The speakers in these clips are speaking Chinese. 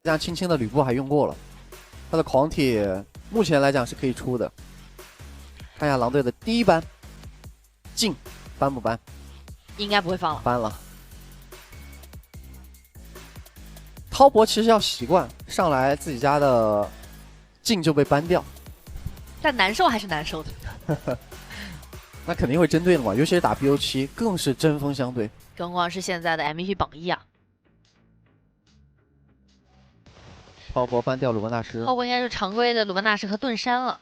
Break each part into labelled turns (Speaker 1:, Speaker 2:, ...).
Speaker 1: 像轻轻的吕布还用过了，他的狂铁目前来讲是可以出的。看一下狼队的第一班，进搬不搬？
Speaker 2: 应该不会放了。
Speaker 1: 搬了。滔博其实要习惯上来自己家的进就被搬掉，
Speaker 2: 但难受还是难受的。
Speaker 1: 那肯定会针对的嘛，尤其是打 BO7 更是针锋相对。
Speaker 2: 更何况是现在的 MVP 榜1啊。
Speaker 1: 滔博搬掉鲁班大师，
Speaker 2: 滔博应该是常规的鲁班大师和盾山了。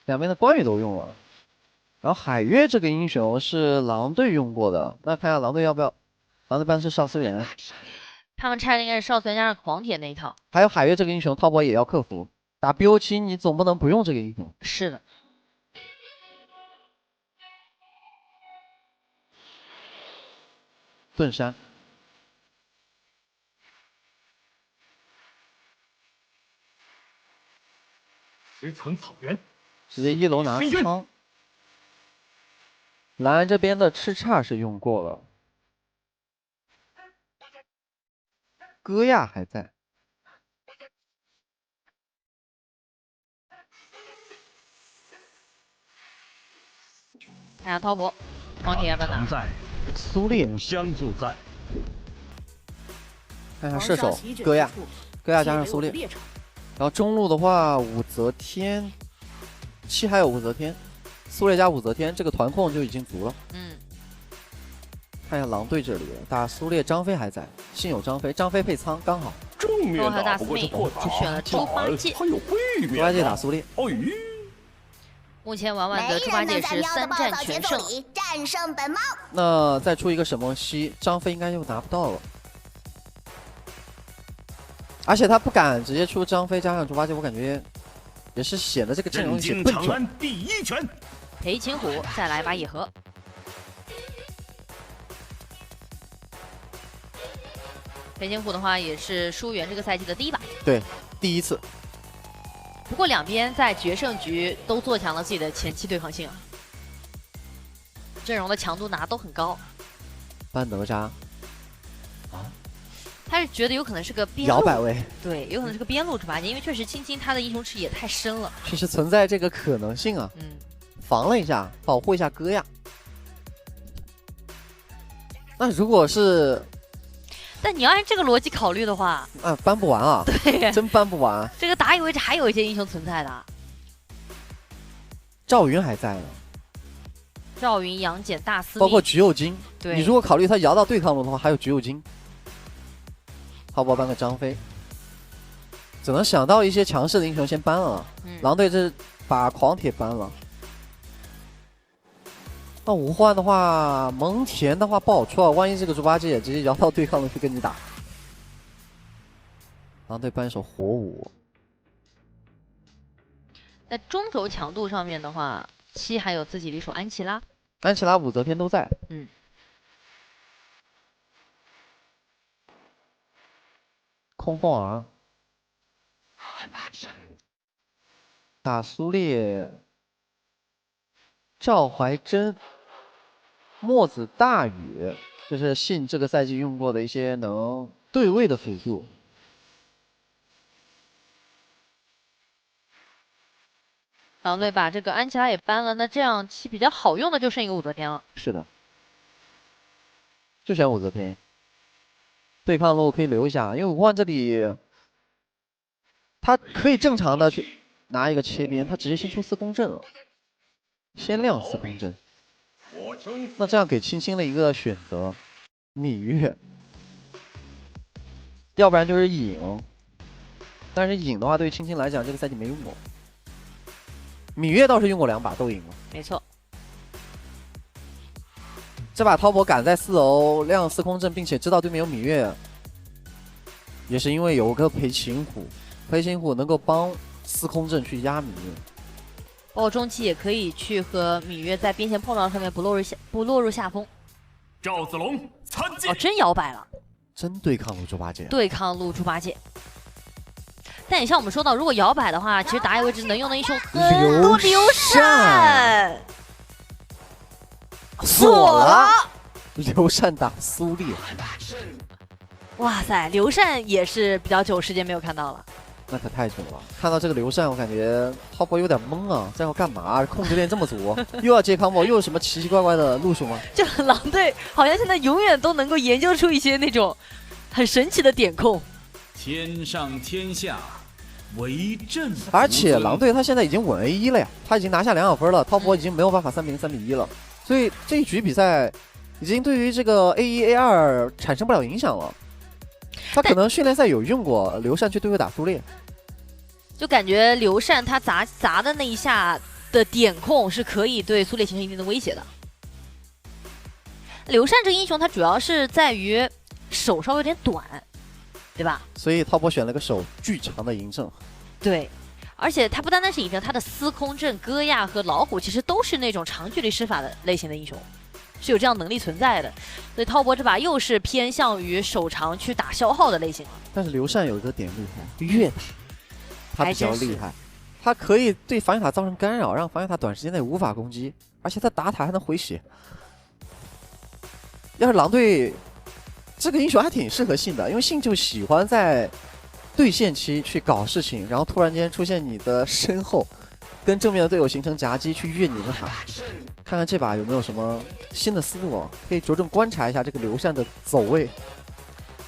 Speaker 1: 两边的关羽都用了，然后海月这个英雄是狼队用过的，那看一下狼队要不要？狼队搬是少司源，
Speaker 2: 他们拆的应该是少司源加上狂铁那一套。
Speaker 1: 还有海月这个英雄，滔博也要克服。打 BO7 你总不能不用这个英雄。
Speaker 2: 是的。
Speaker 1: 盾山。
Speaker 3: 石层草原，
Speaker 1: 直接1楼拿枪。蓝安这边的叱咤是用过了，戈亚还在。
Speaker 2: 看下滔博，狂铁要不要拿？
Speaker 3: 在，
Speaker 1: 苏烈
Speaker 3: 相助在。
Speaker 1: 看一下射手戈亚，戈亚加上苏烈。然后中路的话，武则天，7还有武则天，苏烈加武则天，这个团控就已经足了。看一下狼队这里，打苏烈，张飞还在，幸有张飞，张飞配仓刚好。
Speaker 3: 正面
Speaker 2: 打不过这破塔，选了猪八戒，
Speaker 3: 还有背面。
Speaker 1: 猪八戒打苏烈。
Speaker 2: 目前婉婉的猪八戒是3战全胜，
Speaker 4: 战胜本猫。
Speaker 1: 那再出一个沈梦溪，张飞应该就拿不到了。而且他不敢直接出张飞加上猪八戒，我感觉也是显得这个阵容有些笨重。
Speaker 3: 第一拳，
Speaker 2: 裴擒虎再来把野合。裴擒虎的话也是舒媛这个赛季的第1把，
Speaker 1: 对，第一次。
Speaker 2: 不过两边在决胜局都做强了自己的前期对抗性啊，阵容的强度拿都很高。
Speaker 1: 搬哪吒。
Speaker 2: 他是觉得有可能是个边路
Speaker 1: 摇摆位，
Speaker 2: 对，有可能是个边路猪八戒，因为确实青青他的英雄池也太深了，
Speaker 1: 确实存在这个可能性啊。防了一下，保护一下戈亚。那如果是，
Speaker 2: 但你要按这个逻辑考虑的话，
Speaker 1: 搬不完啊，
Speaker 2: 对，
Speaker 1: 真搬不完。
Speaker 2: 这个打野位置还有一些英雄存在的，
Speaker 1: 赵云还在呢，
Speaker 2: 赵云、杨戬、大司命，
Speaker 1: 包括橘右京。
Speaker 2: 对，
Speaker 1: 你如果考虑他摇到对抗路的话，还有橘右京。滔博搬个张飞，只能想到一些强势的英雄先搬了。狼队这把狂铁搬了。那五换的话，蒙恬的话不好出啊，万一这个猪八戒直接摇到对抗路去跟你打。狼队搬手火舞。
Speaker 2: 在中轴强度上面的话，7还有自己的一手安琪拉，
Speaker 1: 安琪拉、武则天都在。空凤儿打苏烈，赵怀真、墨子大禹，这是信这个赛季用过的一些能对位的辅助。
Speaker 2: 狼队把这个安琪拉也搬了，那这样7比较好用的就剩一个武则天了。
Speaker 1: 是的，就选武则天。对抗路可以留一下，因为5换这里。他可以正常的去拿一个切边，他直接先出4空阵了，先亮4空阵。那这样给青青了一个选择，芈月，要不然就是影。但是影的话，对于青青来讲，这个赛季没用过。芈月倒是用过2把，都赢了。
Speaker 2: 没错。
Speaker 1: 这把滔博敢在4楼亮4空阵，并且知道对面有芈月，也是因为有个裴擒虎。裴擒虎能够帮4空阵去压芈月，
Speaker 2: 包括中期也可以去和芈月在边线碰撞上面不落入下风。
Speaker 3: 赵子龙参见。
Speaker 2: 真摇摆了，
Speaker 1: 真对抗路猪八戒，
Speaker 2: 对抗路猪八戒。但也像我们说到，如果摇摆的话，其实打野位置能用的英雄很多，刘禅
Speaker 1: 锁了，刘禅打苏烈。
Speaker 2: 哇塞，刘禅也是比较久时间没有看到了。
Speaker 1: 那可太久了。看到这个刘禅，我感觉滔博有点懵啊，这要干嘛？控制链这么足，又要接 combo，又有什么奇奇怪怪的路数吗？
Speaker 2: 就狼队好像现在永远都能够研究出一些那种很神奇的点控。
Speaker 3: 天上天下，唯朕。
Speaker 1: 而且狼队他现在已经稳 A1了呀，他已经拿下2小分了，滔博已经没有办法3比0、3比1了，所以这一局比赛已经对于这个 A1、A2产生不了影响了。他可能训练赛有用过刘禅去对位打苏烈。
Speaker 2: 就感觉刘禅他砸的那一下的点控是可以对苏烈形成一定的威胁的。刘禅这个英雄他主要是在于手稍微有点短，对吧？
Speaker 1: 所以滔博选了个手巨长的嬴政。对，
Speaker 2: 而且他不单单是嬴政，他的司空震、戈亚和老虎其实都是那种长距离施法的类型的英雄，是有这样能力存在的。所以滔博这把又是偏向于手长去打消耗的类型。
Speaker 1: 但是刘禅有一个点厉害，越打他比较厉害，他可以对防御塔造成干扰，让防御塔短时间内无法攻击，而且他打塔还能回血。要是狼队这个英雄还挺适合信的，因为信就喜欢在对线期去搞事情，然后突然间出现你的身后，跟正面的队友形成夹击去越你的塔。看看这把有没有什么新的思路啊？可以着重观察一下这个刘禅的走位。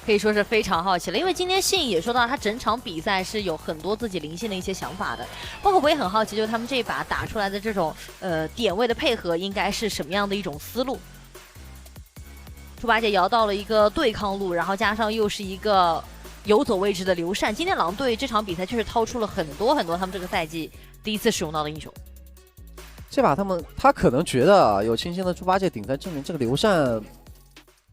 Speaker 2: 可以说是非常好奇了，因为今天信也说到他整场比赛是有很多自己灵性的一些想法的，包括我也很好奇，就是他们这一把打出来的这种点位的配合应该是什么样的一种思路。猪八戒摇到了一个对抗路，然后加上又是一个游走位置的刘禅，今天狼队这场比赛确实掏出了很多他们这个赛季第一次使用到的英雄。
Speaker 1: 这把他可能觉得有清新的猪八戒顶在正面，这个刘禅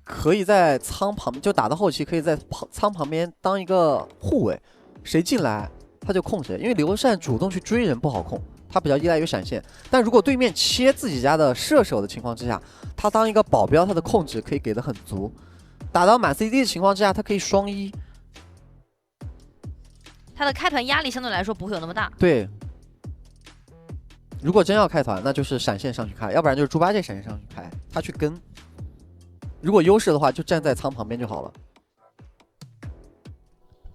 Speaker 1: 可以在仓旁，就打到后期可以在仓旁边当一个护卫，谁进来他就控谁。因为刘禅主动去追人不好控，他比较依赖于闪现。但如果对面切自己家的射手的情况之下，他当一个保镖，他的控制可以给的很足。打到满 CD 的情况之下，他可以双1，
Speaker 2: 他的开团压力相对来说不会有那么大。
Speaker 1: 对。如果真要开团，那就是闪现上去开，要不然就是猪八戒闪现上去开，他去跟。如果优势的话，就站在仓旁边就好了。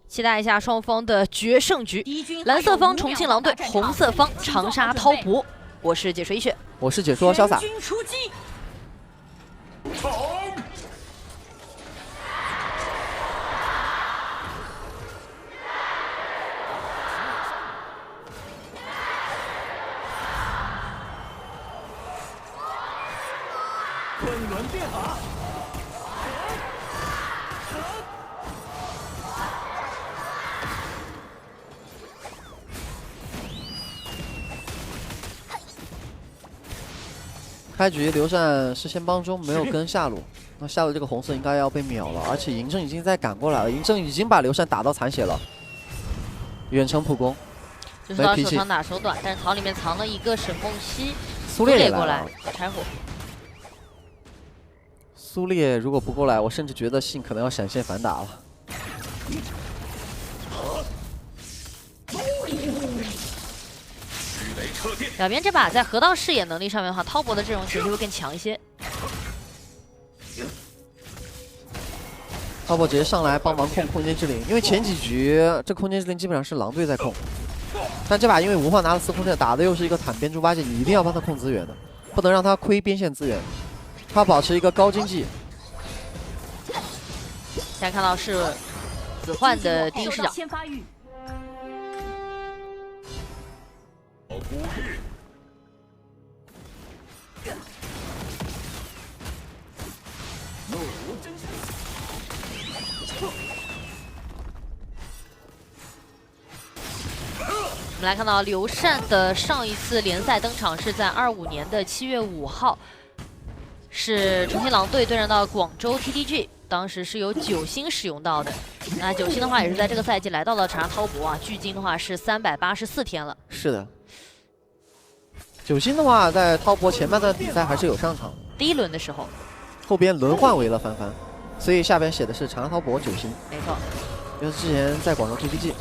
Speaker 2: 期待一下双方的决胜局，蓝色方重庆狼队，红色方长沙滔博。我是解说一血，
Speaker 1: 我是解说潇洒。
Speaker 3: 昆仑变法。
Speaker 1: 开局刘禅是先帮中，没有跟下路，那下路这个红色应该要被秒了，而且嬴政已经在赶过来了，嬴政已经把刘禅打到残血了，远程普攻，
Speaker 2: 就是到手长打手短，但是草里面藏了一个沈梦溪，
Speaker 1: 苏烈也
Speaker 2: 过来柴火。
Speaker 1: 苏烈如果不过来，我甚至觉得信可能要闪现反打了。
Speaker 2: 两边这把在河道视野能力上面的话，滔博的阵容其实就会更强一些。
Speaker 1: 滔博直接上来帮忙控空间之灵，因为前几局这空间之灵基本上是狼队在控，但这把因为无话拿了4空阵，打的又是一个坦边猪八戒，你一定要帮他控资源的，不能让他亏边线资源，他保持一个高经济。
Speaker 2: 现在看到是子焕的第一视角。我们来看到刘禅的上一次联赛登场是在25年的7月5号，是重庆狼队对战到广州 TTG， 当时是有9星使用到的。那9星的话也是在这个赛季来到了长沙滔博啊，距今的话是384天了。
Speaker 1: 是的，9星的话在滔博前半段比赛还是有上场，
Speaker 2: 第1轮的时候，
Speaker 1: 后边轮换为了凡凡，所以下边写的是长沙滔博9星。
Speaker 2: 没错，
Speaker 1: 因为之前在广州 TTG。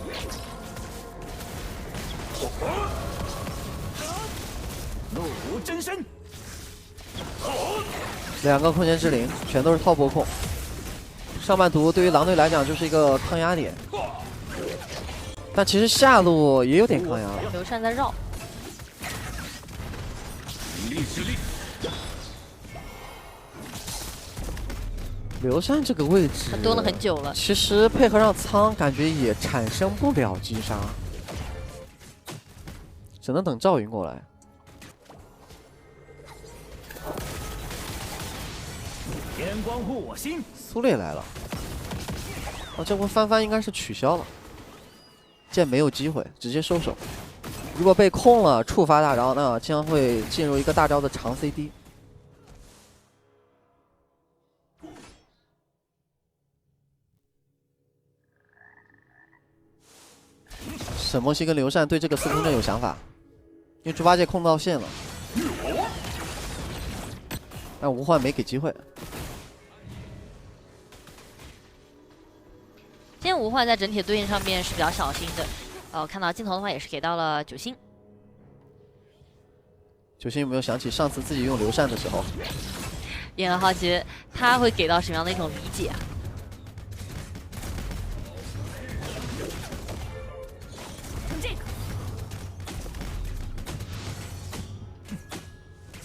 Speaker 3: 怒无真身
Speaker 1: ，2个空间之灵全都是滔博控，上半图对于狼队来讲就是一个抗压点，但其实下路也有点抗压了。
Speaker 2: 刘禅在绕，
Speaker 3: 以力制力，
Speaker 1: 刘禅这个位置
Speaker 2: 他蹲了很久了。
Speaker 1: 其实配合上苍，感觉也产生不了击杀，只能等赵云过来。
Speaker 3: 天光护我心。
Speaker 1: 苏烈来了，这波翻翻应该是取消了，剑没有机会，直接收手。如果被控了触发大招，那将会进入一个大招的长 CD。沈墨西跟刘禅对这个司空震有想法，因为猪八戒控到线了，但吴焕没给机会。
Speaker 2: 今天吴焕在整体的对应上面是比较小心的，看到镜头的话也是给到了9星。
Speaker 1: 9星有没有想起上次自己用刘禅的时候？
Speaker 2: 也很好奇他会给到什么样的一种理解啊？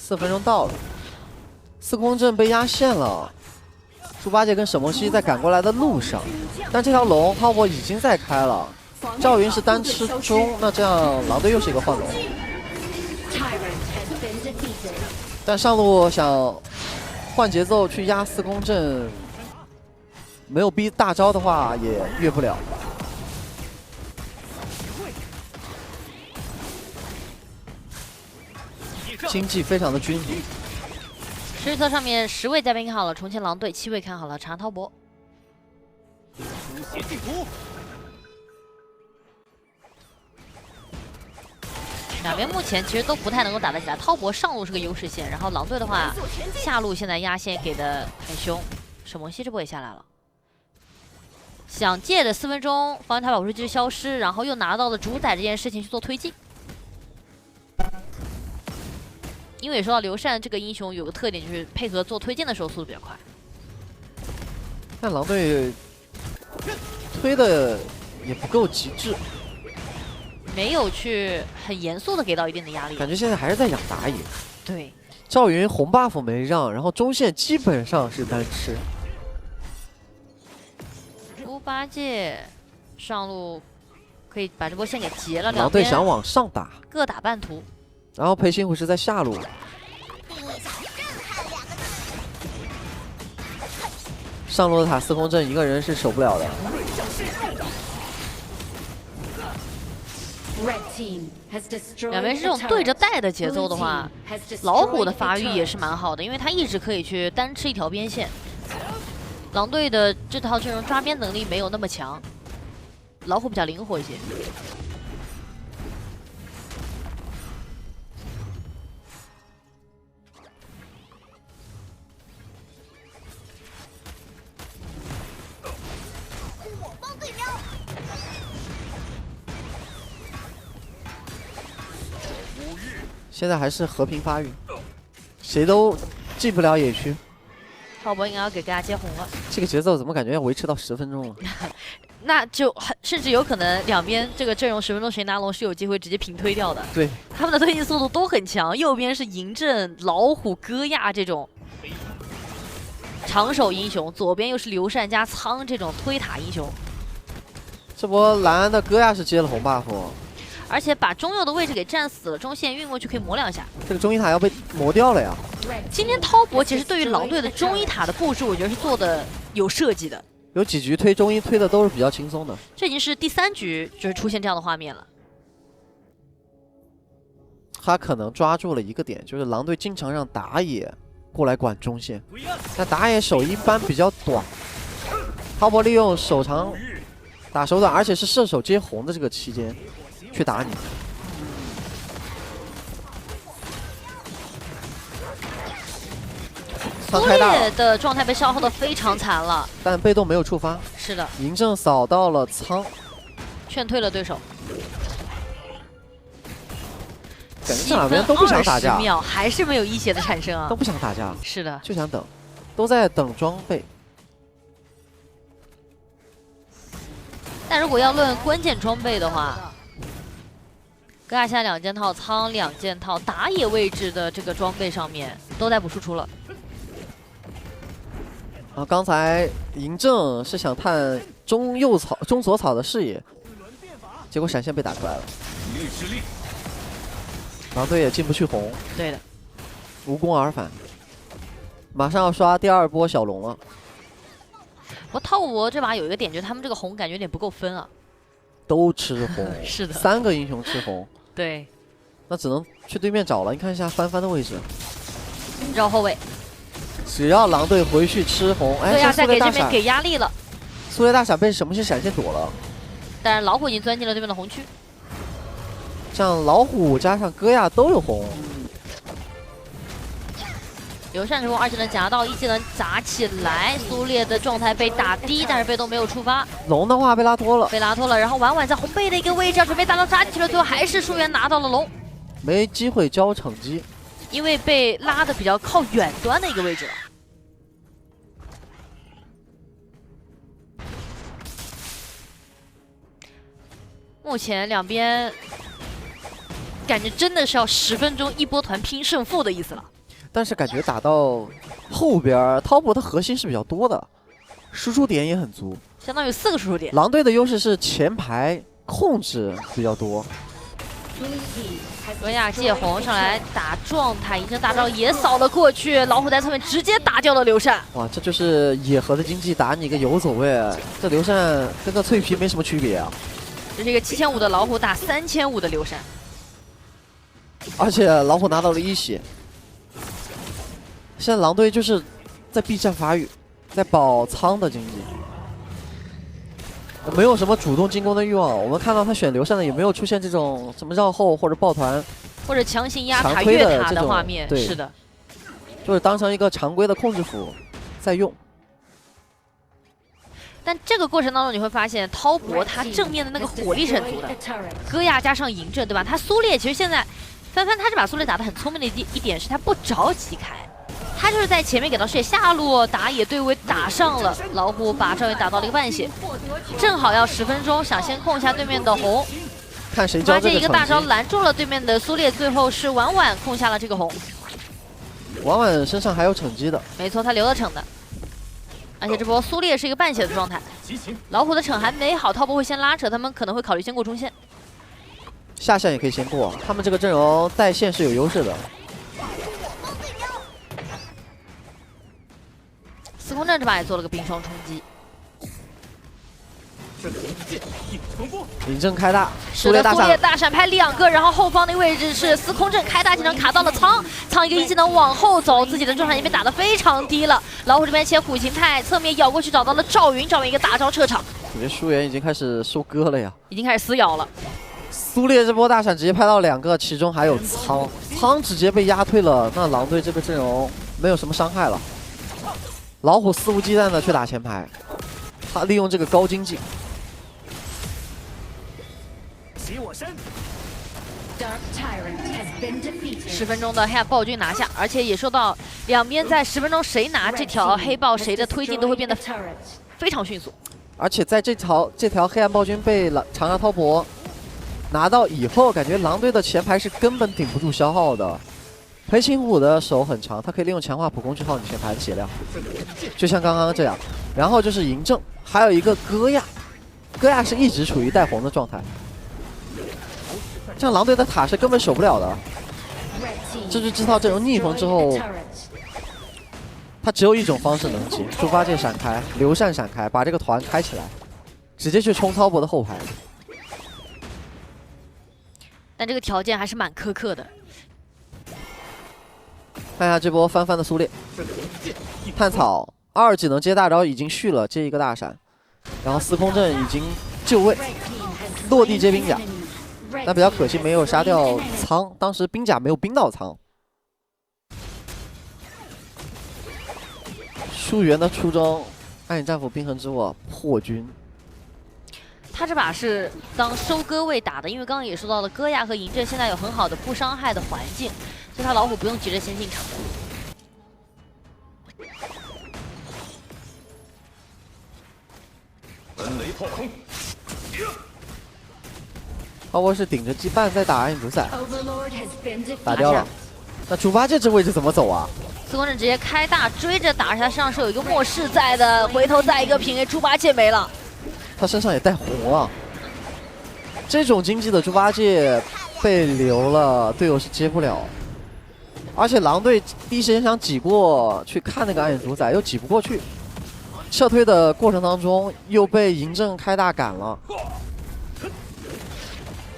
Speaker 1: 4分钟到了，司空震被压线了。猪八戒跟沈墨西在赶过来的路上，但这条龙浩博已经在开了。赵云是单吃中，那这样狼队又是一个换龙。但上路想换节奏去压司空震，没有逼大招的话也越不了。 经济非常的均衡。
Speaker 2: 实力测上面10位嘉宾看好了重庆狼队，7位看好了长安滔博。
Speaker 3: 书写地图。
Speaker 2: 两边目前其实都不太能够打得起来，滔博上路是个优势线，然后狼队的话下路现在压线给的很凶。沈墨西这波也下来了，想借着4分钟防御塔保护机消失，然后又拿到了主宰这件事情去做推进。 因为也说到刘禅这个英雄有个特点，就是配合做推进的时候速度比较快。
Speaker 1: 但狼队推的也不够极致，
Speaker 2: 没有去很严肃的给到一定的压力。
Speaker 1: 感觉现在还是在养打野。
Speaker 2: 对，
Speaker 1: 赵云红 buff 没让，然后中线基本上是单吃。
Speaker 2: 猪八戒上路可以把这波线给截了，
Speaker 1: 狼队想往上打，
Speaker 2: 各打半图。
Speaker 1: 然后裴行虎是在下路，上路的塔司空震一个人是守不了的。
Speaker 2: 两边是这种对着带的节奏的话，老虎的发育也是蛮好的，因为他一直可以去单吃一条边线。狼队的这套阵容抓边能力没有那么强，老虎比较灵活一些。
Speaker 1: 现在还是和平发育，谁都进不了野区。
Speaker 2: 滔博应该要给大家接红了，
Speaker 1: 这个节奏怎么感觉要维持到10分钟了？
Speaker 2: 那就甚至有可能两边这个阵容10分钟谁拿龙是有机会直接平推掉的。
Speaker 1: 对，
Speaker 2: 他们的推进速度都很强，右边是嬴政、老虎、戈亚这种长手英雄，左边又是刘禅加苍这种推塔英雄。
Speaker 1: 这波蓝安的戈亚是接了红 buff。
Speaker 2: 而且把中右的位置给占死了，中线运过去可以磨2下。
Speaker 1: 这个中一塔要被磨掉了呀！
Speaker 2: 今天滔博其实对于狼队的中一塔的布置，我觉得是做的有设计的。
Speaker 1: 有几局推中一推的都是比较轻松的。
Speaker 2: 这已经是第3局就是出现这样的画面了。
Speaker 1: 他可能抓住了一个点，就是狼队经常让打野过来管中线，但打野手一般比较短。滔博利用手长打手短，而且是射手接红的这个期间。 去打你，
Speaker 2: 苏烈的状态被消耗的非常惨了，
Speaker 1: 但被动没有触发。
Speaker 2: 是的，
Speaker 1: 嬴政扫到了苍，
Speaker 2: 劝退了对手。
Speaker 1: 感觉这两边都不想打架，
Speaker 2: 秒还是没有一血的产生啊，
Speaker 1: 都不想打架，
Speaker 2: 是的，
Speaker 1: 就想等，都在等装备。
Speaker 2: 但如果要论关键装备的话，戈亚现在2件套，仓2件套，打野位置的这个装备上面都在补输出了。
Speaker 1: 啊，刚才嬴政是想探中左草的视野，结果闪现被打出来了。狼队也进不去红，
Speaker 2: 对的，
Speaker 1: 无功而返。马上要刷第2波小龙了。
Speaker 2: 不过滔博这把有一个点，就是他们这个红感觉有点不够分啊。
Speaker 1: 都吃红，
Speaker 2: 是的
Speaker 1: 3个英雄吃红，
Speaker 2: 对，
Speaker 1: 那只能去对面找了。你看一下帆帆的位置，
Speaker 2: 绕后卫，
Speaker 1: 只要狼队回去吃红，哎，
Speaker 2: 对呀，
Speaker 1: 现在
Speaker 2: 再给这边给压力了。
Speaker 1: 苏烈大闪被什么是闪现躲了，
Speaker 2: 但是老虎已经钻进了对面的红区。
Speaker 1: 像老虎加上戈亚都有红。
Speaker 2: 刘禅这波2技能夹到，1技能砸起来，苏烈的状态被打低，但是被动没有触发，
Speaker 1: 龙的话被拉脱了，
Speaker 2: 被拉脱了。然后婉婉在红背的一个位置要准备大招扎进去了，最后还是舒媛拿到了龙，
Speaker 1: 没机会交惩击。
Speaker 2: 因为被拉的比较靠远端的一个位置了。目前两边感觉真的是要10分钟一波团拼胜负的意思了。
Speaker 1: 但是感觉打到后边，滔博的核心是比较多的，输出点也很足，
Speaker 2: 相当于4个输出点。
Speaker 1: 狼队的优势是前排控制比较多。
Speaker 2: 戈亚借红上来打状态，一阵大招也扫了过去，老虎在侧面直接打掉了刘禅。
Speaker 1: 哇，这就是野河的经济，打你一个游走位，这刘禅跟个脆皮没什么区别啊。
Speaker 2: 这是一个7500的老虎打3500的刘禅，
Speaker 1: 而且老虎拿到了1血。现在狼队就是在避战发育，在保仓的经济，没有什么主动进攻的欲望。我们看到他选刘禅的也没有出现这种什么绕后或者抱团
Speaker 2: 或者强行压塔
Speaker 1: 强推
Speaker 2: 越塔
Speaker 1: 的这种
Speaker 2: 的画面。
Speaker 1: 对
Speaker 2: 是的，
Speaker 1: 就是当成一个常规的控制符在用。
Speaker 2: 但这个过程当中你会发现，滔博他正面的那个火力是很足的，戈亚加上嬴政，对吧？他苏烈其实现在帆帆他这把苏烈打得很聪明的一点是他不着急开。他就是在前面给到视野，下路打野对位打上了，老虎把赵云打到了一个半血，正好要10分钟，想先控一下对面的红，
Speaker 1: 看谁交
Speaker 2: 发现一个大招
Speaker 1: 惩击。
Speaker 2: 拦住了对面的苏烈，最后是婉婉控下了这个红。
Speaker 1: 婉婉身上还有惩击的，
Speaker 2: 没错，他留了惩的，而且这波苏烈是一个半血的状态，老虎的惩还没好，滔博会先拉扯，他们可能会考虑先过中线。
Speaker 1: 下线也可以先过，他们这个阵容带线是有优势的。
Speaker 2: 司空震这把也做了个冰霜冲击，
Speaker 1: 嬴政开大，
Speaker 2: 是的，苏烈
Speaker 1: 苏烈大闪，
Speaker 2: 大闪拍2个，然后后方的位置是司空震开大技能卡到了仓一个1技能往后走，自己的状态已经被打得非常低了。老虎这边切虎形态，侧面咬过去找到了赵云一个大招撤场，
Speaker 1: 我觉得舒媛已经开始收割了呀。
Speaker 2: 已经开始撕咬了。
Speaker 1: 苏烈这波大闪直接拍到2个，其中还有仓直接被压退了，那狼队这个阵容没有什么伤害了。老虎肆无忌惮的去打前排，他利用这个高经济。
Speaker 3: 起我身
Speaker 2: 10分钟的黑暗暴君拿下，而且也说到两边在10分钟谁拿这条黑豹，谁的推进都会变得非常迅速。
Speaker 1: 而且在这条黑暗暴君被长沙滔博拿到以后，感觉狼队的前排是根本顶不住消耗的。裴擒虎的手很长，他可以利用强化普攻去耗你前排的血量，就像刚刚这样。然后就是嬴政，还有一个戈亚，戈亚是一直处于带红的状态。这样狼队的塔是根本守不了的。这就知道阵容逆风之后，他只有一种方式能解：猪八戒闪开，刘禅闪开，把这个团开起来，直接去冲滔博的后排。
Speaker 2: 但这个条件还是蛮苛刻的。
Speaker 1: 看一下这波翻翻的苏烈，探草2技能接大招已经续了，接一个大闪，然后司空震已经就位，落地接兵甲，但比较可惜没有杀掉仓，当时兵甲没有冰到仓。舒媛的出招，暗影战斧冰痕之握破军。
Speaker 2: 他这把是当收割位打的，因为刚刚也说到了，戈亚和嬴政现在有很好的不伤害的环境，所以他老虎不用急着先进场。
Speaker 3: 奔雷炮空，
Speaker 1: 涛波是顶着羁绊在打暗影主宰，打掉了。那猪八戒这位置怎么走啊？
Speaker 2: 司空震直接开大追着打，他身上是有一个末世在的，回头再一个平 A， 猪八戒没了。
Speaker 1: 他身上也带红了。这种经济的猪八戒被留了，队友是接不了。而且狼队第一时间想挤过去看那个暗影主宰，又挤不过去。撤退的过程当中又被嬴政开大赶了。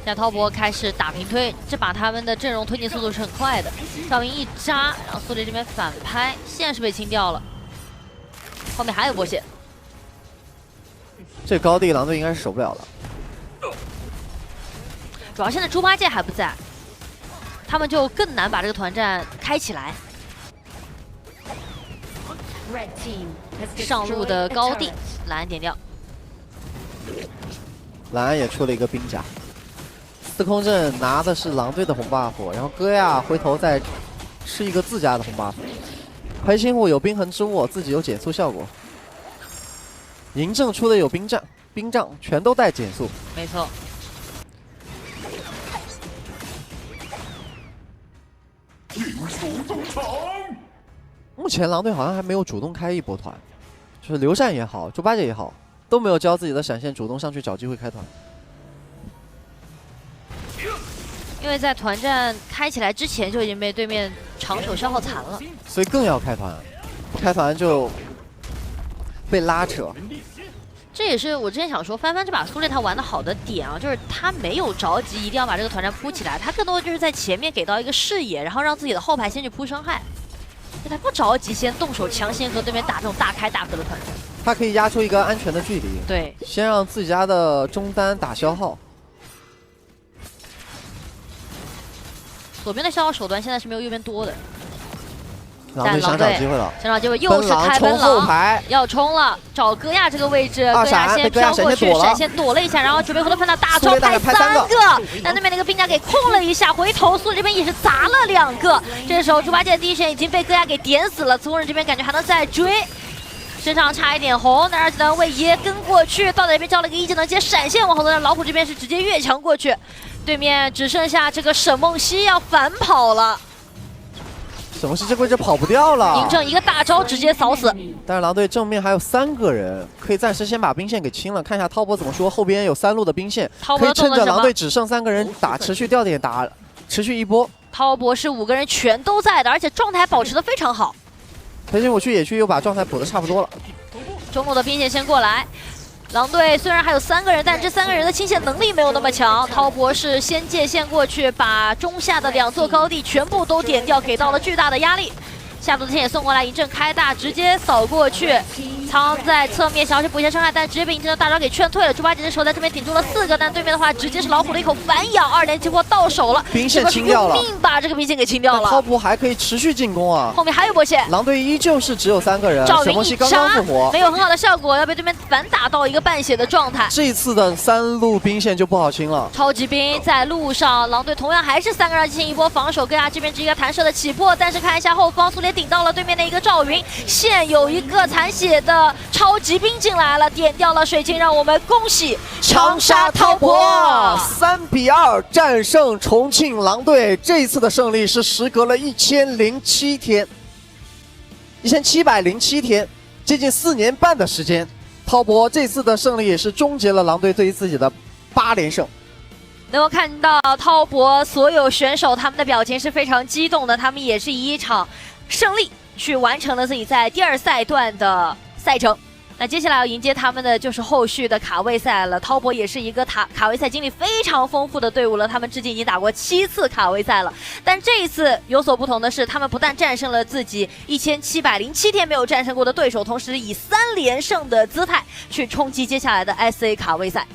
Speaker 2: 现在滔博开始打平推，这把他们的阵容推进速度是很快的。赵云一扎，然后苏烈这边反拍，线是被清掉了。后面还有波线，
Speaker 1: 这高地狼队应该是守不了了。
Speaker 2: 主要现在猪八戒还不在，他们就更难把这个团战开起来。上路的高地，蓝安点掉。
Speaker 1: 蓝安也出了一个兵甲。司空震拿的是狼队的红 buff， 然后戈亚回头再吃一个自家的红 buff。裴擒虎有冰痕之握，自己有减速效果。嬴政出的有冰杖，全都带减速。
Speaker 2: 没错。
Speaker 1: 目前狼队好像还没有主动开一波团，就是刘禅也好，猪八戒也好，都没有教自己的闪现主动上去找机会开团。
Speaker 2: 因为在团战开起来之前就已经被对面长手消耗残了，
Speaker 1: 所以更要开团，不开团就被拉扯。
Speaker 2: 这也是我之前想说，帆帆这把苏烈他玩的好的点啊，就是他没有着急一定要把这个团战铺起来，他更多的就是在前面给到一个视野，然后让自己的后排先去铺伤害，就他不着急先动手强行和对面打这种大开大合的团战，
Speaker 1: 他可以压出一个安全的距离，
Speaker 2: 对，
Speaker 1: 先让自己家的中单打消耗。
Speaker 2: 左边的消耗手段现在是没有右边多的。
Speaker 1: 狼队想找机会了，
Speaker 2: 想找机会又是开奔狼，要冲了，找戈亚这个位置，戈亚先飘过去，闪现躲了一下，然后准备回头碰到大招拍3个，但那边那个兵甲给控了一下，回头苏烈这边也是砸了2个，这时候猪八戒第一时间已经被戈亚给点死了，司空震这边感觉还能再追。身上差一点红，但是呢，位移跟过去，到那边交了个一技能，接闪现往后头，老虎这边是直接越墙过去，对面只剩下这个沈梦溪要反跑了。
Speaker 1: 沈梦溪这个位置跑不掉了，
Speaker 2: 嬴政一个大招直接扫死。
Speaker 1: 但是狼队正面还有3个人，可以暂时先把兵线给清了。看一下滔博怎么说，后边有3路的兵线，可以趁着狼队只剩3个人打，持续掉点打，持续一波。
Speaker 2: 滔博是5个人全都在的，而且状态保持的非常好。
Speaker 1: 裴擒虎去野区又把状态补的差不多了。
Speaker 2: 中路的兵线先过来。狼队虽然还有3个人，但这3个人的清线能力没有那么强。滔博是先界线过去，把中下的2座高地全部都点掉，给到了巨大的压力。下路的线也送过来，嬴政开大直接扫过去，仓在侧面想要去补一下伤害，但直接被嬴政的大招给劝退了。猪八戒这时候在这边顶住了4个，但对面的话直接是老虎的一口反咬，2连击破到手了，
Speaker 1: 兵线清掉了，
Speaker 2: 用命把这个兵线给清掉了。
Speaker 1: 滔博还可以持续进攻啊，
Speaker 2: 后面还有波线。
Speaker 1: 狼队依旧是只有3个人，
Speaker 2: 赵云一扎没有很好的效果，要被对面反打到一个半血的状态。
Speaker 1: 这一次的3路兵线就不好清了。
Speaker 2: 超级兵在路上，狼队同样还是3个人进行一波防守，戈亚这边是一个弹射的起破，但是看一下后方，苏烈顶到了对面的一个赵云，现有一个残血的超级兵进来了，点掉了水晶，让我们恭喜长沙滔博
Speaker 1: 3比2战胜重庆狼队。这一次的胜利是时隔了1007天，1707天，接近4年半的时间。滔博这次的胜利也是终结了狼队对于自己的8连胜。
Speaker 2: 能够看到滔博所有选手他们的表情是非常激动的，他们也是以一场胜利去完成了自己在第2赛段的赛程。那接下来要迎接他们的就是后续的卡位赛了。滔博也是一个卡位赛经历非常丰富的队伍了，他们至今已经打过7次卡位赛了。但这一次有所不同的是，他们不但战胜了自己1707天没有战胜过的对手，同时以3连胜的姿态去冲击接下来的 SA 卡位赛。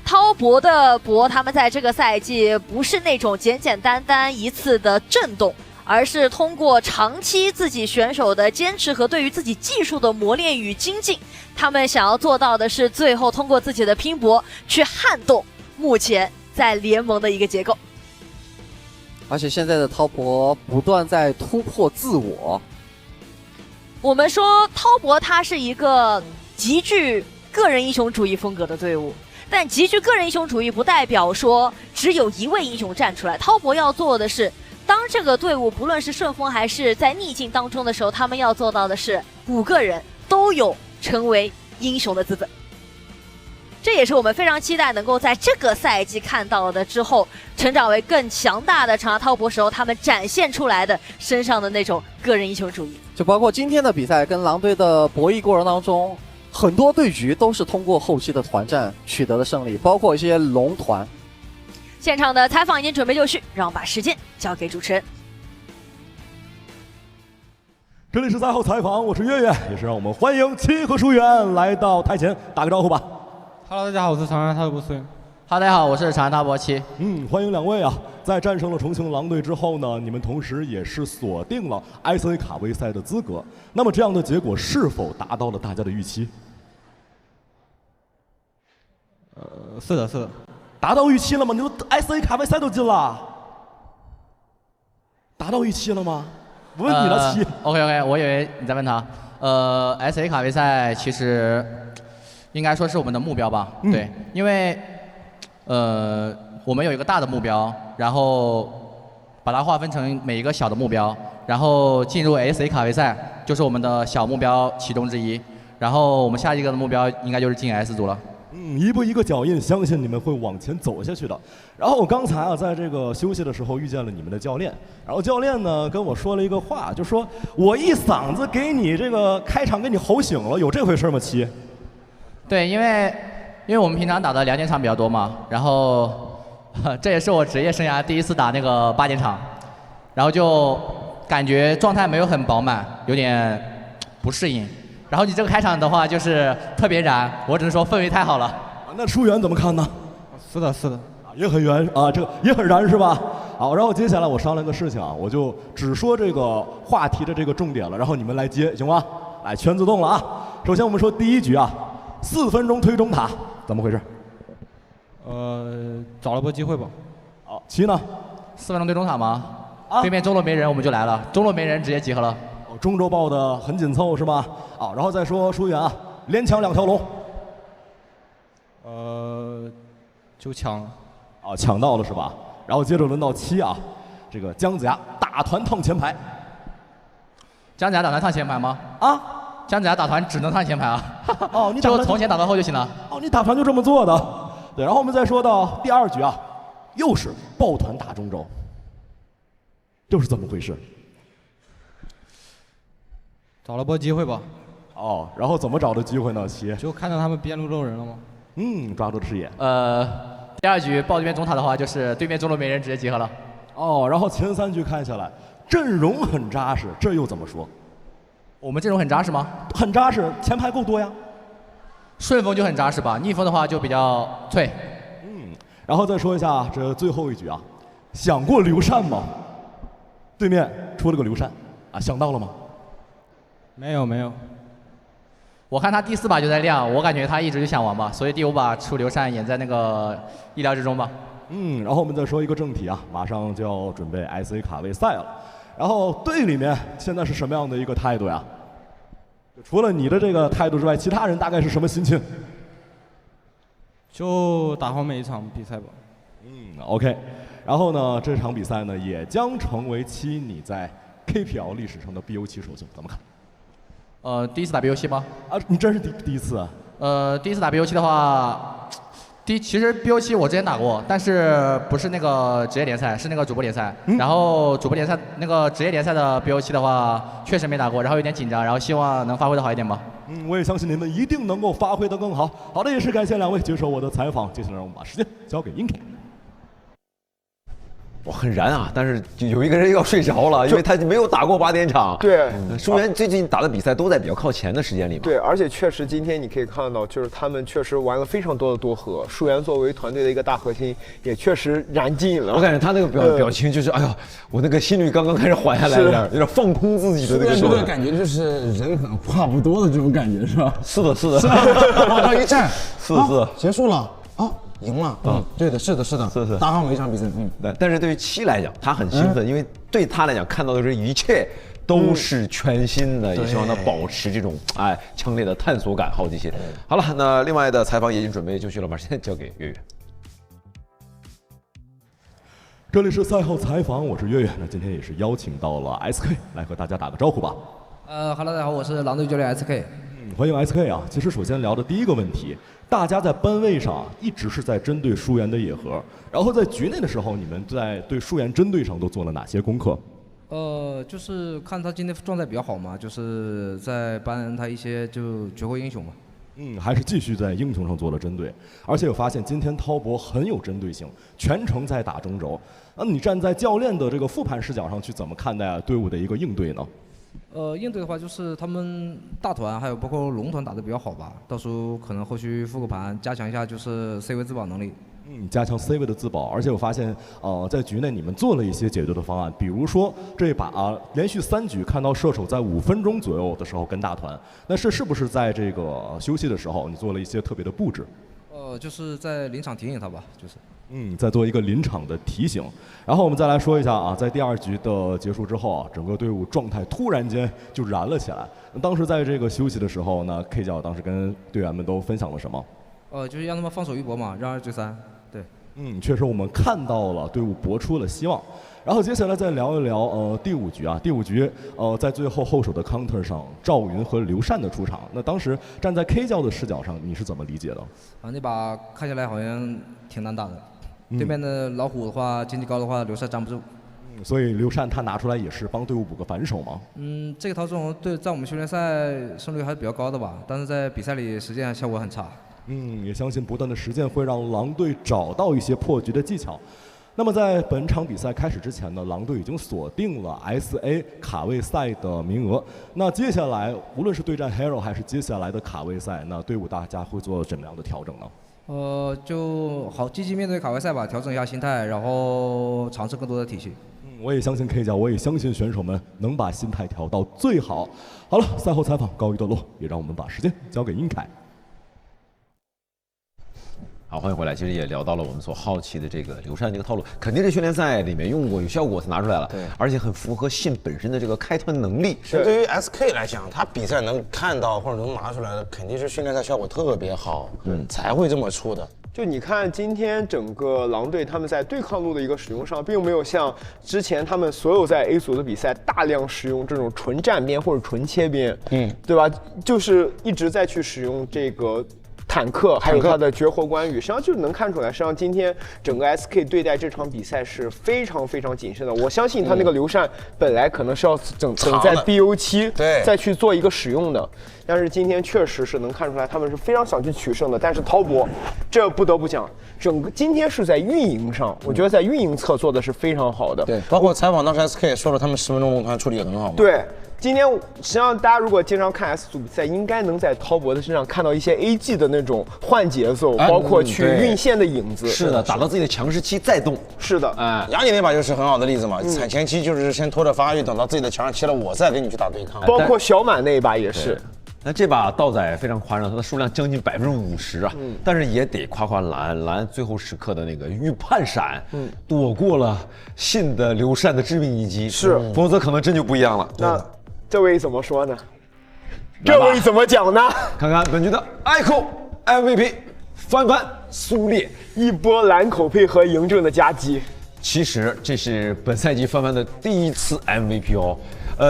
Speaker 2: 滔博的博，他们在这个赛季不是那种简简单单一次的震动，而是通过长期自己选手的坚持和对于自己技术的磨练与精进，他们想要做到的是最后通过自己的拼搏去撼动目前在联盟的一个结构。
Speaker 1: 而且现在的滔博不断在突破自我。
Speaker 2: 我们说滔博他是一个极具个人英雄主义风格的队伍。但极具个人英雄主义不代表说只有一位英雄站出来，滔博要做的是，当这个队伍不论是顺风还是在逆境当中的时候，他们要做到的是5个人都有成为英雄的资本。这也是我们非常期待能够在这个赛季看到的，之后成长为更强大的长沙滔博时候，他们展现出来的身上的那种个人英雄主义。
Speaker 1: 就包括今天的比赛跟狼队的博弈过程当中，很多对局都是通过后期的团战取得的胜利，包括一些龙团。
Speaker 2: 现场的采访已经准备就绪，让我们把时间交给主持人。
Speaker 4: 这里是赛后采访，我是月月，也是让我们欢迎七和疏远来到台前打个招呼吧。
Speaker 5: Hello， 大家好，我是长沙滔博思源。
Speaker 6: Hello， 大家好，我是长沙滔博7。
Speaker 4: 欢迎两位啊！在战胜了重庆狼队之后呢，你们同时也是锁定了 ICA 卡位赛的资格。那么这样的结果是否达到了大家的预期？
Speaker 5: 是的，是的。
Speaker 4: 达到预期了吗？你都 ICA 卡位赛都进了，达到预期了吗？问你了，七。
Speaker 6: OK， 我以为你在问他。SA 卡位赛其实应该说是我们的目标吧？对，因为我们有一个大的目标，然后把它划分成每一个小的目标，然后进入 SA 卡位赛就是我们的小目标其中之一。然后我们下一个的目标应该就是进 S 组了。
Speaker 4: 一步一个脚印，相信你们会往前走下去的。然后我刚才啊，在这个休息的时候遇见了你们的教练，然后教练呢跟我说了一个话，就说我一嗓子给你这个开场给你吼醒了，有这回事吗？七？
Speaker 6: 对，因为我们平常打的2点场比较多嘛，然后这也是我职业生涯第一次打那个8点场，然后就感觉状态没有很饱满，有点不适应。然后你这个开场的话就是特别燃，我只能说氛围太好了。
Speaker 4: 那疏远怎么看呢？
Speaker 5: 是的，是的，
Speaker 4: 也很圆啊，这个也很燃是吧？好，然后接下来我商量个事情啊，我就只说这个话题的这个重点了，然后你们来接，行吗？来，全自动了啊！首先我们说第一局啊，4分钟推中塔，怎么回事？
Speaker 5: 找了波机会吧。
Speaker 4: 好，七呢
Speaker 6: ？4分钟推中塔吗？对面中路没人，我们就来了，中路没人直接集合了。
Speaker 4: 中州报的很紧凑是吧？然后再说疏远啊，连抢2条龙。
Speaker 5: 就抢了。
Speaker 4: 抢到了是吧？然后接着轮到七啊，这个姜子牙打团趟前排。
Speaker 6: 姜子牙打团趟前排吗？姜子牙打团只能趟前排啊。
Speaker 4: 你打团
Speaker 6: 就从前打到后就行了。
Speaker 4: 你打团就这么做的。对，然后我们再说到第2局啊，又是抱团打中州，这是怎么回事？
Speaker 5: 找了波机会吧。
Speaker 4: 然后怎么找的机会呢？七
Speaker 5: 就看到他们边路漏人了吗？
Speaker 4: 抓住视野。
Speaker 6: 第2局抱对面中塔的话，就是对面中路没人直接集合了。
Speaker 4: 然后前3局看下来，阵容很扎实，这又怎么说？
Speaker 6: 我们阵容很扎实吗？
Speaker 4: 很扎实，前排够多呀。
Speaker 6: 顺风就很扎实吧，逆风的话就比较脆。
Speaker 4: 然后再说一下这最后一局啊，想过刘禅吗？对面出了个刘禅啊，想到了吗？
Speaker 5: 没有。
Speaker 6: 我看他第4把就在亮，我感觉他一直就想玩吧，所以第5把出刘禅也在那个意料之中吧。
Speaker 4: 然后我们再说一个正题啊，马上就要准备 IC 卡位赛了。然后队里面现在是什么样的一个态度呀？除了你的这个态度之外，其他人大概是什么心情？
Speaker 5: 就打好每一场比赛吧。
Speaker 4: OK。然后呢，这场比赛呢也将成为你在 KPL 历史上的 BO7首秀，怎么看？
Speaker 6: 第一次打 BO7吗？
Speaker 4: 你真是第一次啊？
Speaker 6: 第一次打 BO7的话，其实 BO7我之前打过，但是不是那个职业联赛，是那个主播联赛。然后主播联赛那个职业联赛的 BO7的话，确实没打过，然后有点紧张，然后希望能发挥的好一点吧。
Speaker 4: 我也相信你们一定能够发挥得更好。好的，也是感谢2位接受我的采访。接下来让我们把时间交给 Inky。
Speaker 7: 很燃啊！但是有一个人要睡着了，因为他没有打过8点场。
Speaker 8: 对，
Speaker 7: 疏远最近打的比赛都在比较靠前的时间里嘛。
Speaker 8: 对，而且确实今天你可以看到，就是他们确实玩了非常多的多核。疏远作为团队的一个大核心，也确实燃尽了。
Speaker 7: 我感觉他那个表情就是，哎呀，我那个心率刚刚开始缓下来了，有点放空自己的那个时候。
Speaker 9: 感觉就是人可能差不多的这种感觉，是吧？
Speaker 7: 是的，
Speaker 9: 往上一站，
Speaker 7: 是，
Speaker 9: 结束了啊。赢了，对的，是的，打好每一场比赛，
Speaker 7: 但是对于7来讲，他很兴奋，因为对他来讲看到的是一切都是全新的，也希望他保持这种强烈的探索感、好奇心。好了，那另外的采访也已经准备就绪了，马上交给月月。
Speaker 4: 这里是赛后采访，我是月月。那今天也是邀请到了 SK 来和大家打个招呼吧。
Speaker 5: Hello， 大家好，我是狼队教练 SK。
Speaker 4: 欢迎 SK 啊！其实首先聊的第一个问题，大家在班位上一直是在针对舒言的野核，然后在局内的时候，你们在对舒言针对上都做了哪些功课？
Speaker 5: 就是看他今天状态比较好嘛，就是在搬他一些就绝活英雄嘛。
Speaker 4: 还是继续在英雄上做了针对，而且我发现今天滔博很有针对性，全程在打中轴。那你站在教练的这个复盘视角上去怎么看待队伍的一个应对呢？
Speaker 5: 应对的话就是他们大团还有包括龙团打得比较好吧，到时候可能后续复个盘，加强一下就是 C 位自保能力。
Speaker 4: 加强 C 位的自保，而且我发现，在局内你们做了一些解决的方案，比如说这把连续3局看到射手在5分钟左右的时候跟大团，那是不是在这个休息的时候你做了一些特别的布置？
Speaker 5: 就是在临场提醒他吧，就是。
Speaker 4: 再做一个临场的提醒。然后我们再来说一下啊，在第2局的结束之后啊，整个队伍状态突然间就燃了起来。当时在这个休息的时候呢 ，K 教当时跟队员们都分享了什么？
Speaker 5: 就是让他们放手一搏嘛，让2追3。对。
Speaker 4: 确实我们看到了队伍搏出了希望。然后接下来再聊一聊第5局啊，第5局在最后后手的 counter 上，赵云和刘禅的出场。那当时站在 K 教的视角上，你是怎么理解的？
Speaker 5: 那把看起来好像挺难打的。对面的老虎的话，经济高的话，刘禅站不住。
Speaker 4: 所以刘禅他拿出来也是帮队伍补个反手吗？
Speaker 5: 这个套阵对，在我们训练赛胜率还是比较高的吧，但是在比赛里实践效果很差。
Speaker 4: 也相信不断的实践会让狼队找到一些破局的技巧。那么在本场比赛开始之前呢，狼队已经锁定了 SA 卡位赛的名额。那接下来无论是对战 Hero 还是接下来的卡位赛，那队伍大家会做怎么样的调整呢？
Speaker 5: 就好积极面对卡位赛吧，调整一下心态，然后尝试更多的体系。
Speaker 4: 我也相信 K 教，我也相信选手们能把心态调到最好。好了，赛后采访告一段落，也让我们把时间交给殷凯。
Speaker 7: 好，欢迎回来。其实也聊到了我们所好奇的这个刘禅这个套路，肯定是训练赛里面用过，有效果才拿出来了。
Speaker 9: 对，
Speaker 7: 而且很符合信本身的这个开团能力。
Speaker 9: 对于 SK 来讲，他比赛能看到或者能拿出来的，肯定是训练赛效果特别好，才会这么出的。
Speaker 8: 就你看，今天整个狼队他们在对抗路的一个使用上，并没有像之前他们所有在 A 组的比赛大量使用这种纯站边或者纯切边，对吧？就是一直在去使用这个坦克，还有他的绝活关羽，实际上就能看出来，实际上今天整个 SK 对待这场比赛是非常非常谨慎的。我相信他那个刘禅本来可能是要等在 BO7 再去做一个使用的，但是今天确实是能看出来他们是非常想去取胜的。但是滔博，这不得不讲，整个今天是在运营上，我觉得在运营侧做的是非常好的。
Speaker 9: 对，包括采访当时 SK 也说了，他们10分钟龙团处理也很好嘛。
Speaker 8: 对。今天实际上大家如果经常看 S 组比赛，应该能在滔博的身上看到一些 AG 的那种换节奏，包括去运线的影子。
Speaker 7: 是的，打到自己的强势期再动。
Speaker 8: 是的，
Speaker 9: 雅典那把就是很好的例子嘛，踩前期就是先拖着发育，等到自己的强势期了，我再跟你去打对抗。
Speaker 8: 包括小满那一把也是。
Speaker 7: 那这把盗载非常夸张，它的数量将近50%啊，但是也得夸夸蓝最后时刻的那个预判闪，躲过了信的刘禅的致命一击，
Speaker 8: 是，
Speaker 7: 否则可能真就不一样了。
Speaker 8: 那这位怎么说呢？这位怎么讲呢？
Speaker 7: 看看本局的 ICO MVP 翻苏烈
Speaker 8: 一波蓝口配合嬴政的夹击。
Speaker 7: 其实这是本赛季翻的第1次 MVP 哦。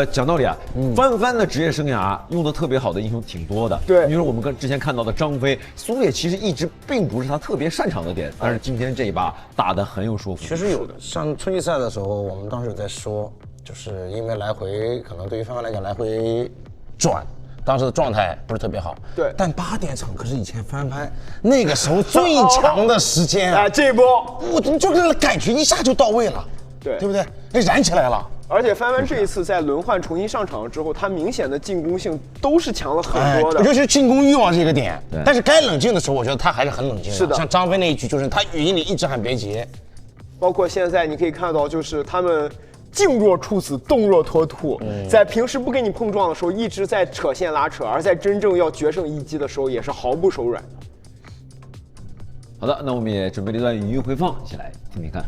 Speaker 7: 讲道理啊，翻的职业生涯用的特别好的英雄挺多的。
Speaker 8: 对，
Speaker 7: 比如说我们之前看到的张飞、苏烈，其实一直并不是他特别擅长的点，但是今天这一把打得很有说服力。
Speaker 9: 确实有的，像春季赛的时候，我们当时有在说，就是因为来回可能对于翻来讲来回转。当时的状态不是特别好，
Speaker 8: 对，
Speaker 9: 但8点场可是以前翻那个时候最强的时间啊！
Speaker 8: 这一波
Speaker 9: 我就那个感觉一下就到位了，
Speaker 8: 对
Speaker 9: 不对？燃起来了。
Speaker 8: 而且翻这一次在轮换重新上场之后，他明显的进攻性都是强了很多的，
Speaker 9: 尤其是进攻欲望这个点。但是该冷静的时候，我觉得他还是很冷静的。
Speaker 8: 是的，
Speaker 9: 像张飞那一局，就是他语音里一直喊别急，
Speaker 8: 包括现在你可以看到，就是他们。静若处子，动若脱兔。在平时不跟你碰撞的时候，一直在扯线拉扯；而在真正要决胜一击的时候，也是毫不手软。
Speaker 7: 好的，那我们也准备了一段语音回放，一起来听听看。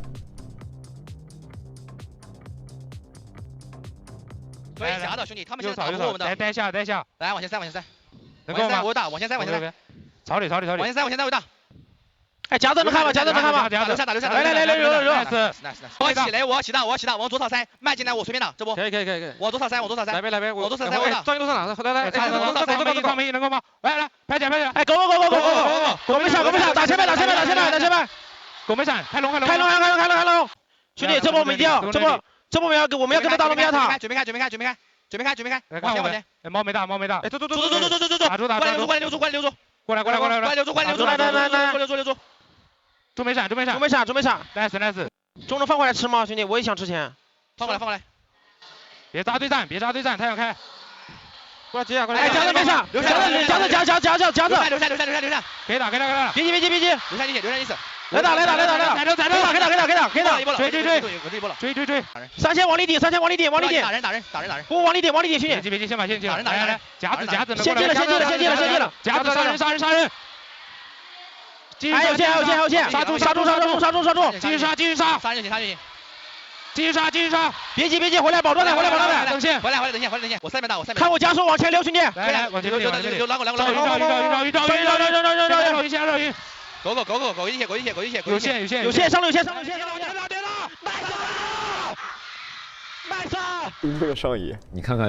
Speaker 10: 所以他们现在打不过我们的。
Speaker 11: 待下，
Speaker 10: 来，往前塞，
Speaker 11: 能够吗？
Speaker 10: 我打，往前塞。
Speaker 11: 朝里。
Speaker 10: 往前塞，我打。
Speaker 11: 哎，夹子能看吗？
Speaker 10: 打留下。
Speaker 11: 来，留。
Speaker 10: nice。我要起大，往左草塞，迈进来，我随便打，这波。
Speaker 11: 可以。
Speaker 10: 往左草塞。
Speaker 11: 来呗，
Speaker 10: 往左草塞，我打。
Speaker 11: 张一路上哪？来，放没能够吗？来，排起来。
Speaker 10: 哎，狗，
Speaker 11: 狗没闪，打前面。狗没闪，开龙。兄弟，这波我们一定要，这波我们要跟着大龙边塔。
Speaker 10: 准备开。往前。
Speaker 11: 猫没大。哎，走。打住。
Speaker 10: 过来留住。
Speaker 11: 过来。
Speaker 10: 留住。
Speaker 11: 中没闪。nice。
Speaker 12: 中能放过来吃吗，兄弟？我也想吃钱。
Speaker 10: 放过来。
Speaker 11: 别扎对战，太阳开。
Speaker 12: 过来接下，
Speaker 11: 哎，夹子没上，
Speaker 10: 留下。留下。
Speaker 11: 可以打。
Speaker 10: 别急。留下意思。
Speaker 12: 来打！
Speaker 11: 可以打。追。
Speaker 12: 3000往里顶，
Speaker 10: 打人。
Speaker 12: 不往里顶，兄弟。
Speaker 11: 别急，先把线进了。
Speaker 10: 来，
Speaker 11: 夹子。
Speaker 12: 先进了。
Speaker 11: 夹子杀人。
Speaker 12: 还有线，杀住！
Speaker 11: 继续杀。继续杀。
Speaker 12: 别急，回来保状态。
Speaker 10: 等线。回来等线。我三边打。
Speaker 12: 看我加速往前溜，兄弟。
Speaker 11: 来，往前溜。
Speaker 10: 绕。
Speaker 11: 绕晕。
Speaker 10: 狗一血。
Speaker 11: 有线，上了。
Speaker 8: 这个上野，
Speaker 7: 你看看。